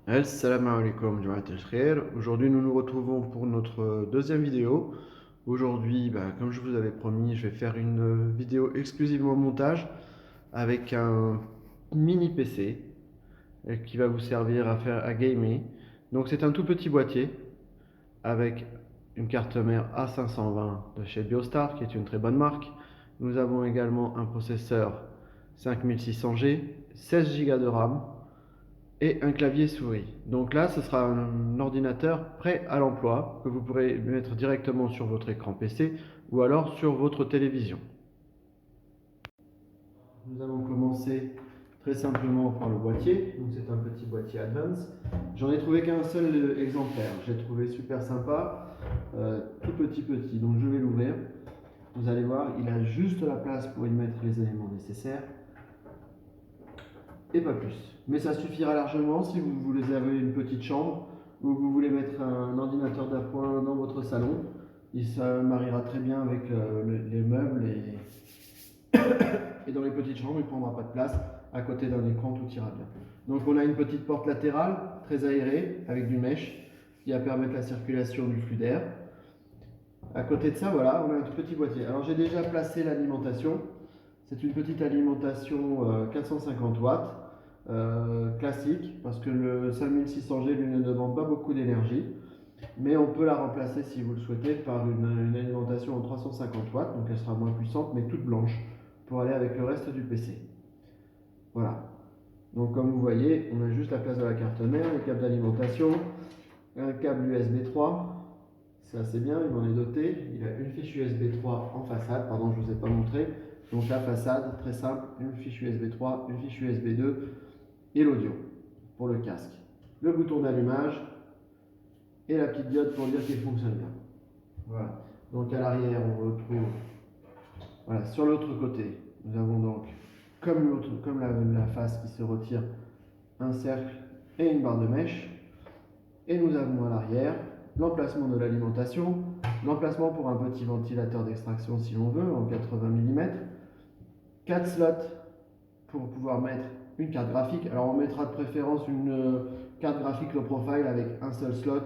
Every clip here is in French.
Assalamu alaikum Jamaat al-Khair. Aujourd'hui, nous nous retrouvons pour notre deuxième vidéo. Aujourd'hui, comme je vous avais promis, je vais faire une vidéo exclusivement montage avec un mini PC qui va vous servir à gamer. Donc, c'est un tout petit boîtier avec une carte mère A520 de chez Biostar, qui est une très bonne marque. Nous avons également un processeur 5600G, 16 Go de RAM et un clavier souris. Donc là, ce sera un ordinateur prêt à l'emploi que vous pourrez mettre directement sur votre écran PC ou alors sur votre télévision. Nous allons commencer très simplement par le boîtier. Donc c'est un petit boîtier Advance. J'en ai trouvé qu'un seul exemplaire. J'ai trouvé super sympa, tout petit. Donc je vais l'ouvrir. Vous allez voir, il a juste la place pour y mettre les éléments nécessaires. Et pas plus. Mais ça suffira largement si vous voulez avez une petite chambre ou vous voulez mettre un ordinateur d'appoint dans votre salon. Et ça mariera très bien avec les meubles et dans les petites chambres, il ne prendra pas de place. À côté d'un écran, tout ira bien. Donc on a une petite porte latérale, très aérée, avec du mesh, qui va permettre la circulation du flux d'air. À côté de ça, voilà, on a un tout petit boîtier. Alors j'ai déjà placé l'alimentation. C'est une petite alimentation 450 watts. Classique, parce que le 5600G lui ne demande pas beaucoup d'énergie, mais on peut la remplacer si vous le souhaitez par une alimentation en 350 watts, donc elle sera moins puissante mais toute blanche pour aller avec le reste du PC. Voilà, donc comme vous voyez, on a juste la place de la carte mère, le câble d'alimentation, un câble USB 3, c'est assez bien, il m'en est doté. Il a une fiche USB 3 en façade, pardon, je ne vous ai pas montré. Donc la façade, très simple, une fiche USB 3, une fiche USB 2 et l'audio pour le casque. Le bouton d'allumage et la petite diode pour dire qu'il fonctionne bien. Voilà. Donc à l'arrière, on retrouve, voilà, sur l'autre côté, nous avons donc, comme la face qui se retire, un cercle et une barre de mèche. Et nous avons à l'arrière l'emplacement de l'alimentation, l'emplacement pour un petit ventilateur d'extraction si l'on veut, en 80 mm, 4 slots pour pouvoir mettre une carte graphique. Alors on mettra de préférence une carte graphique low profile avec un seul slot,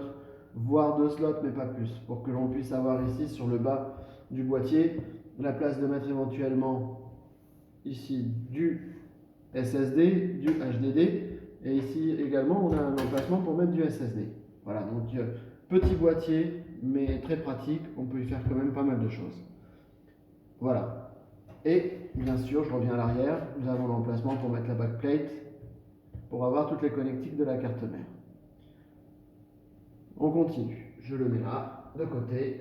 voire 2 slots mais pas plus, pour que l'on puisse avoir ici sur le bas du boîtier la place de mettre éventuellement ici du SSD, du HDD, et ici également on a un emplacement pour mettre du SSD. Voilà, donc petit boîtier mais très pratique, on peut y faire quand même pas mal de choses. Voilà. Et bien sûr, je reviens à l'arrière, nous avons l'emplacement pour mettre la backplate pour avoir toutes les connectiques de la carte mère. On continue. Je le mets là, de côté.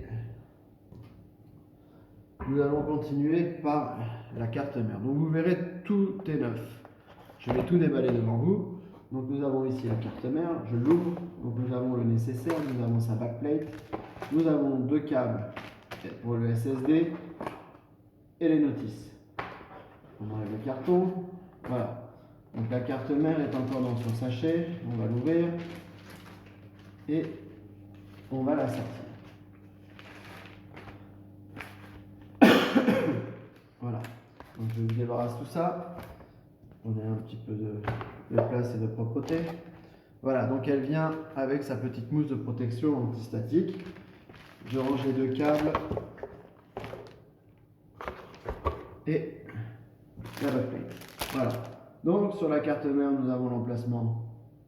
Nous allons continuer par la carte mère. Donc vous verrez, tout est neuf. Je vais tout déballer devant vous. Donc nous avons ici la carte mère, je l'ouvre. Donc nous avons le nécessaire, nous avons sa backplate. Nous avons deux câbles pour le SSD et les notices. On enlève le carton. Voilà. Donc la carte mère est encore dans son sachet. On va l'ouvrir et on va la sortir. Voilà. Donc je débarrasse tout ça. On a un petit peu de place et de propreté. Voilà, donc elle vient avec sa petite mousse de protection antistatique. Je range les deux câbles et la backplate. Voilà. Donc sur la carte mère, nous avons l'emplacement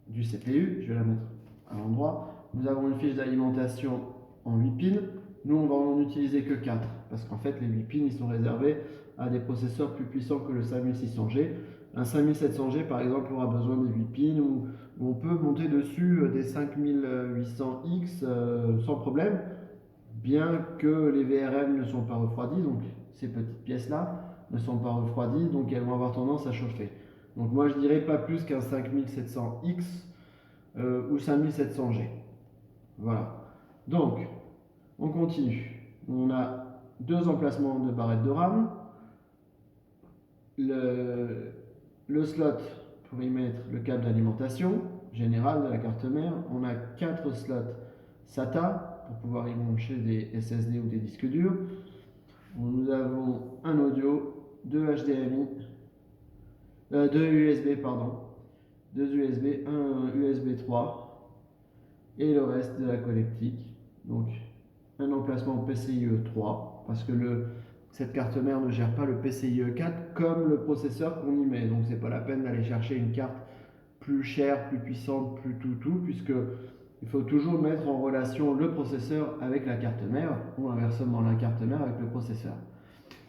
du CPU. Je vais la mettre à l'endroit. Nous avons une fiche d'alimentation en 8 pins. Nous, on va en utiliser que 4 parce qu'en fait, les 8 pins, ils sont réservés à des processeurs plus puissants que le 5600G. Un 5700G, par exemple, aura besoin de 8 pins où on peut monter dessus des 5800X sans problème, bien que les VRM ne sont pas refroidis, donc ces petites pièces-là ne sont pas refroidies, donc elles vont avoir tendance à chauffer. Donc moi, je dirais pas plus qu'un 5700X ou 5700G. Voilà. Donc, on continue. On a deux emplacements de barrettes de RAM. Le slot pour y mettre le câble d'alimentation général de la carte mère. On a 4 slots SATA pour pouvoir y brancher des SSD ou des disques durs. Nous avons un audio, deux HDMI, deux USB, pardon, 2 USB, un USB 3 et le reste de la connectique. Donc un emplacement PCIe 3 parce que cette carte mère ne gère pas le PCIe 4 comme le processeur qu'on y met. Donc c'est pas la peine d'aller chercher une carte plus chère, plus puissante, plus tout, puisque il faut toujours mettre en relation le processeur avec la carte mère ou inversement la carte mère avec le processeur.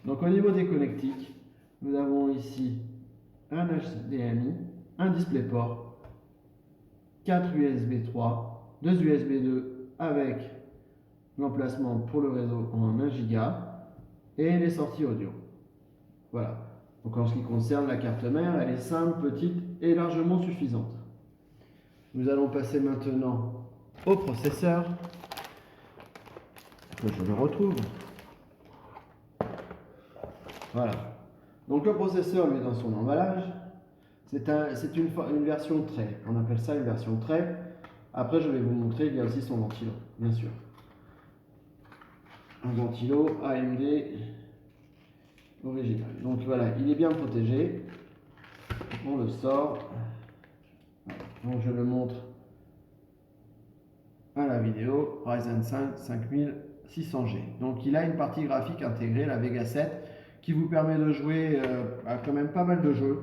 Donc au niveau des connectiques, nous avons ici un HDMI, un DisplayPort, 4 USB 3, 2 USB 2 avec l'emplacement pour le réseau en 1 Go et les sorties audio. Voilà. Donc en ce qui concerne la carte mère, elle est simple, petite et largement suffisante. Nous allons passer maintenant au processeur. Que je le retrouve. Voilà. Donc le processeur, lui, dans son emballage, c'est une version trait. On appelle ça une version trait. Après, je vais vous montrer, il y a aussi son ventilo, bien sûr. Un ventilo AMD original. Donc voilà, il est bien protégé. On le sort. Donc je le montre à la vidéo. Ryzen 5 5600G. Donc il a une partie graphique intégrée, la Vega 7, qui vous permet de jouer à quand même pas mal de jeux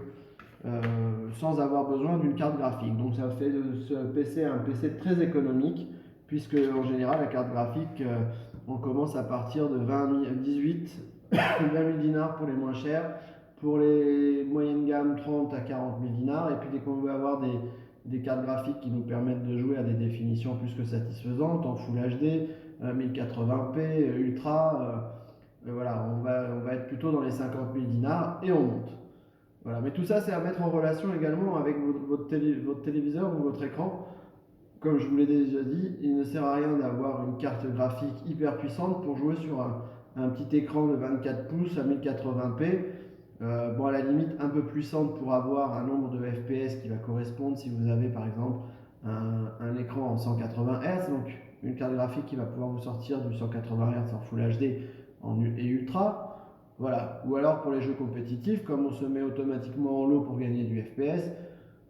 sans avoir besoin d'une carte graphique. Donc ça fait de ce PC un PC très économique, puisque en général la carte graphique on commence à partir de 18 20 000 dinars pour les moins chers, pour les moyennes gammes 30 à 40 000 dinars, et puis dès qu'on veut avoir des cartes graphiques qui nous permettent de jouer à des définitions plus que satisfaisantes en Full HD, 1080p, Ultra, voilà, on va être plutôt dans les 50 000 dinars et on monte. Voilà, mais tout ça c'est à mettre en relation également avec votre téléviseur ou votre écran. Comme je vous l'ai déjà dit, il ne sert à rien d'avoir une carte graphique hyper puissante pour jouer sur un petit écran de 24 pouces à 1080p. Bon, à la limite un peu puissante pour avoir un nombre de FPS qui va correspondre si vous avez par exemple un écran en 180 Hz, donc une carte graphique qui va pouvoir vous sortir du 180 Hz en Full HD et Ultra. Voilà. Ou alors pour les jeux compétitifs, comme on se met automatiquement en low pour gagner du FPS,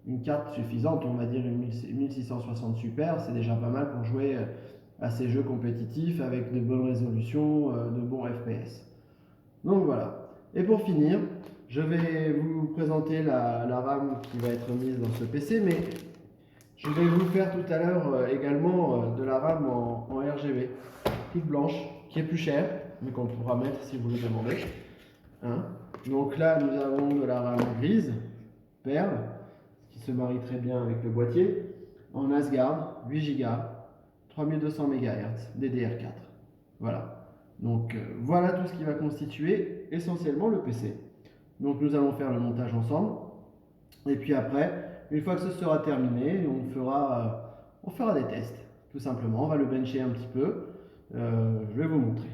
une carte suffisante, on va dire une 1660 Super, c'est déjà pas mal pour jouer à ces jeux compétitifs avec de bonnes résolutions, de bons FPS. Donc voilà. Et pour finir, je vais vous présenter la RAM qui va être mise dans ce PC, mais je vais vous faire tout à l'heure également de la RAM en RGB, toute blanche, qui est plus chère, mais qu'on pourra mettre si vous le demandez. Hein. Donc là, nous avons de la RAM grise, perle, qui se marie très bien avec le boîtier, en Asgard, 8 Go, 3200 MHz, DDR4. Voilà. Donc voilà tout ce qui va constituer essentiellement le PC. Donc nous allons faire le montage ensemble. Et puis après, une fois que ce sera terminé, on fera des tests. Tout simplement, on va le bencher un petit peu. Je vais vous montrer.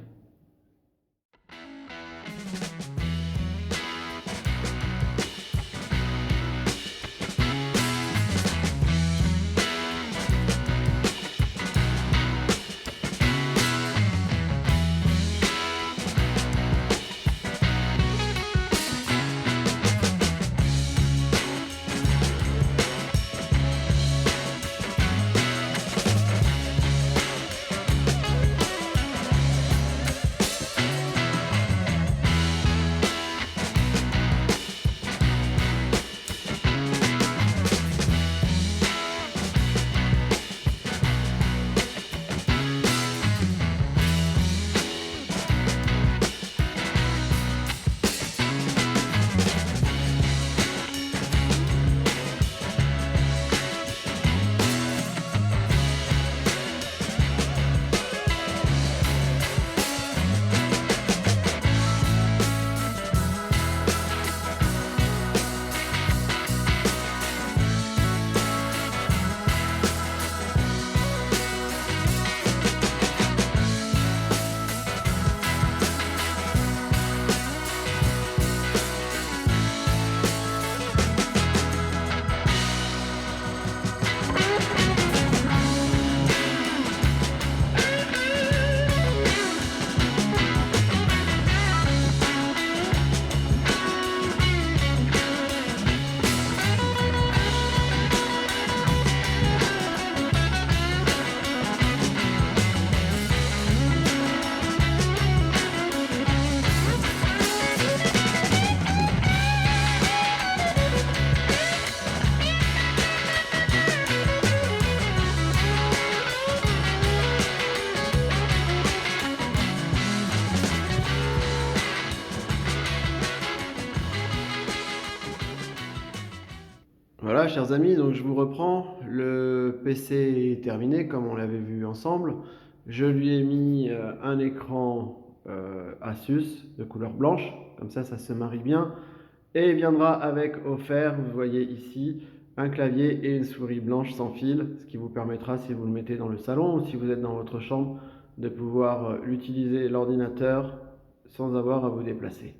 Voilà, chers amis, donc je vous reprends. Le PC est terminé, comme on l'avait vu ensemble. Je lui ai mis un écran Asus de couleur blanche, comme ça se marie bien. Et il viendra avec offert, vous voyez ici, un clavier et une souris blanche sans fil, ce qui vous permettra, si vous le mettez dans le salon ou si vous êtes dans votre chambre, de pouvoir utiliser l'ordinateur sans avoir à vous déplacer.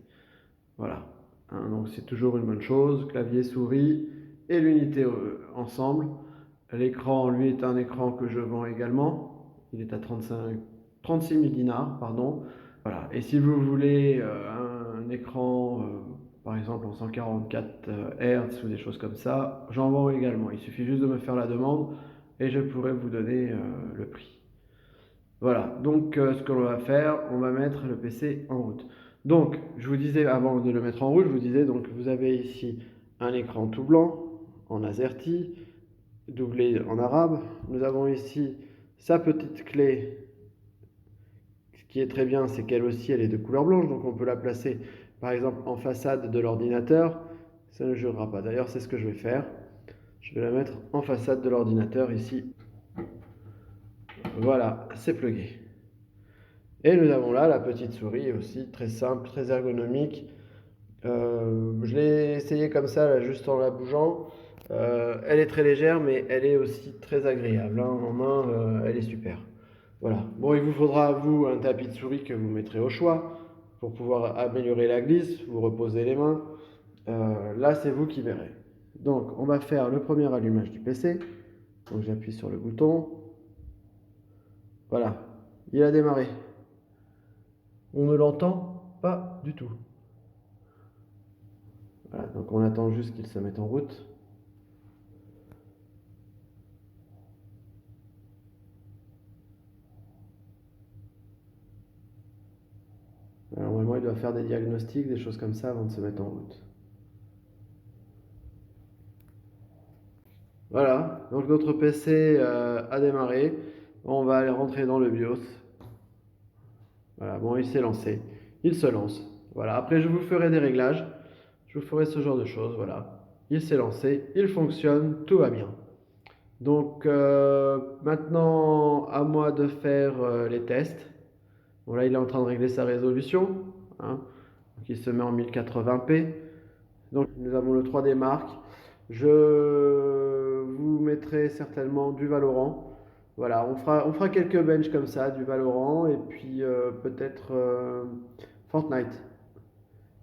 Voilà, hein, donc c'est toujours une bonne chose, clavier, souris et l'unité ensemble. L'écran, lui, est un écran que je vends également. Il est à 36 000 dinars, pardon. Voilà. Et si vous voulez un écran, par exemple en 144 Hz ou des choses comme ça, j'en vends également. Il suffit juste de me faire la demande et je pourrai vous donner le prix. Voilà, donc ce que l'on va faire, on va mettre le PC en route. Donc, je vous disais, avant de le mettre en route, je vous disais, donc vous avez ici un écran tout blanc, en AZERTY, doublé en arabe. Nous avons ici sa petite clé. Ce qui est très bien, c'est qu'elle aussi, elle est de couleur blanche, donc on peut la placer, par exemple, en façade de l'ordinateur. Ça ne gênera pas. D'ailleurs, c'est ce que je vais faire. Je vais la mettre en façade de l'ordinateur, ici. Voilà, c'est plugué. Et nous avons là la petite souris aussi, très simple, très ergonomique. Je l'ai essayé comme ça, là, juste en la bougeant. Elle est très légère, mais elle est aussi très agréable, hein. En main, elle est super. Voilà. Bon, il vous faudra, vous, un tapis de souris que vous mettrez au choix pour pouvoir améliorer la glisse, vous reposer les mains. Là, c'est vous qui verrez. Donc, on va faire le premier allumage du PC. Donc, j'appuie sur le bouton. Voilà. Il a démarré. On ne l'entend pas du tout. Voilà, donc on attend juste qu'il se mette en route. Alors, normalement, il doit faire des diagnostics, des choses comme ça avant de se mettre en route. Voilà, donc notre PC a démarré. On va aller rentrer dans le BIOS. Voilà, bon, il s'est lancé. Il se lance. Voilà, après je vous ferai des réglages. Je vous ferai ce genre de choses, voilà. Il s'est lancé, il fonctionne, tout va bien. Donc maintenant, à moi de faire les tests. Bon, là, il est en train de régler sa résolution, hein. Donc, il se met en 1080p. Donc, nous avons le 3D Mark. Je vous mettrai certainement du Valorant. Voilà, on fera quelques benches comme ça, du Valorant, et puis peut-être Fortnite.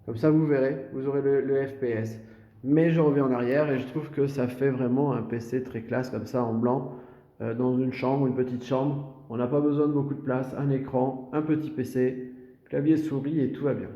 Comme ça, vous verrez, vous aurez le FPS. Mais je reviens en arrière et je trouve que ça fait vraiment un PC très classe comme ça en blanc, dans une chambre, une petite chambre. On n'a pas besoin de beaucoup de place, un écran, un petit PC, clavier souris et tout va bien.